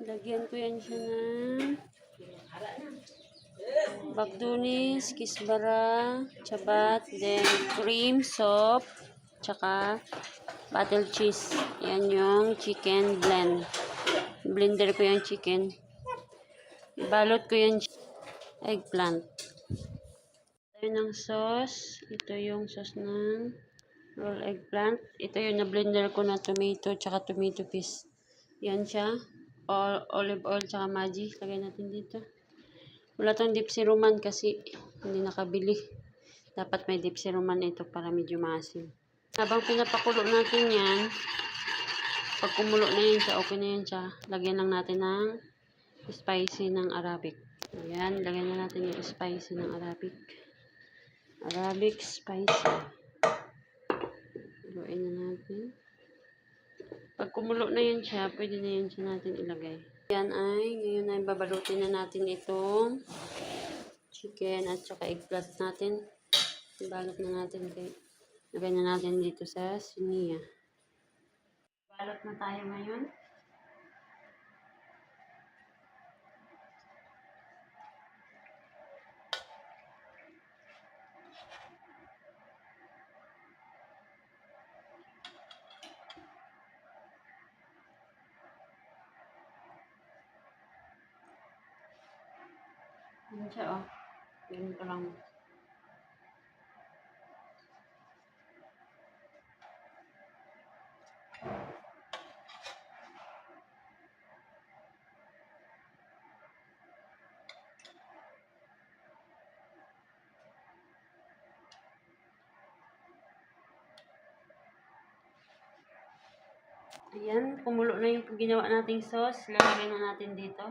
Lagyan ko yan siya ng bagdunis, kisbara, chabat, then cream, soap, tsaka bottle cheese. Yan yung chicken blend. Blender ko yung chicken. Balot ko yung eggplant. Ito ng sauce. Ito yung sauce ng roll eggplant. Ito yung na-blender ko na tomato tsaka tomato paste. Yan siya. Olive oil tsaka Maggi. Lagay natin dito. Wala tong Dipsy Roman kasi hindi nakabili. Dapat may Dipsy Roman ito para medyo maasim. Habang pinapakulo natin yan, pag kumulo na yan siya, okay na yan siya, lagyan lang natin ng spicy ng Arabic. Ayan, lagyan na natin yung spicy ng Arabic. Arabic spicy. Luin na natin. Pag kumulo na yan siya, pwede na yan siya natin ilagay. Ngayon ay babalutin na natin itong chicken at saka eggplant natin. Ibalot na natin. Lagay na natin dito sa siniya. Balot na tayo ngayon. Yan siya, oh. Ganun ko lang. Ayan, kumulo na yung ginawa nating sauce. Lalagay na natin dito.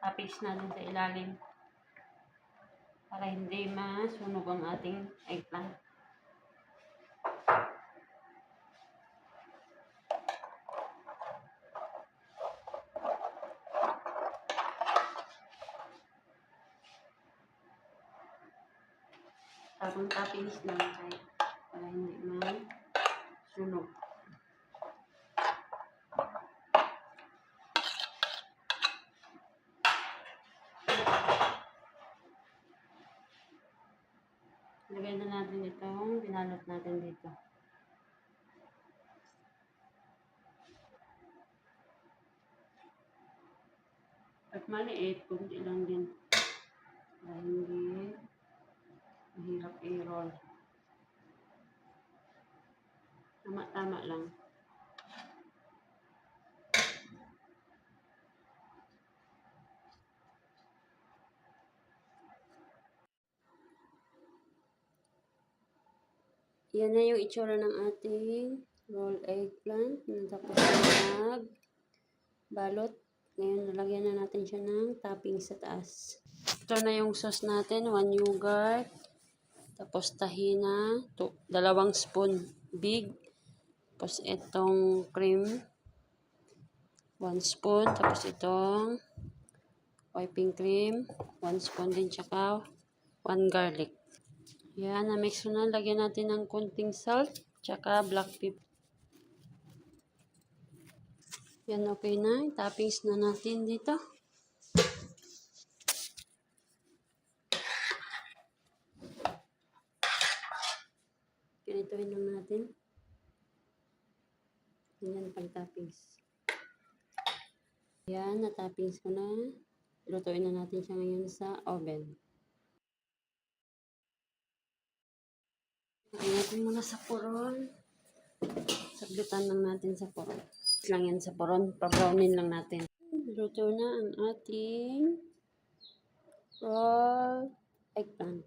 Tapis natin sa ilalim. Para hindi masunog ang ating eggplant. Tapos tapis lang tayo. Para hindi masunog. Lagay na natin itong binalot natin dito. At maliit, kunti lang din. Para hindi mahirap i-roll. Tama-tama lang. Yan na yung itsura ng ating roll eggplant. Tapos na balot. Ngayon, nalagyan na natin siya ng topping sa taas. Ito na yung sauce natin. 1 yogurt. Tapos tahina. 2 spoon big. Tapos itong cream. 1 spoon. Tapos itong whipping cream. 1 spoon din. Tsaka 1 garlic. Yan, na-mix na. Lagyan natin ng konting salt, tsaka black pepper. Yan, okay na. Toppings na natin dito. Ganitohin lang natin. Yan, pag-toppings. Yan, na-toppings ko na. Lutuin na natin siya ngayon sa oven. Lagyan natin muna sa puron. Saglitan lang natin sa puron. Lang yan sa puron. Pa-brownin lang natin. Luto na ang ating roll eggplant.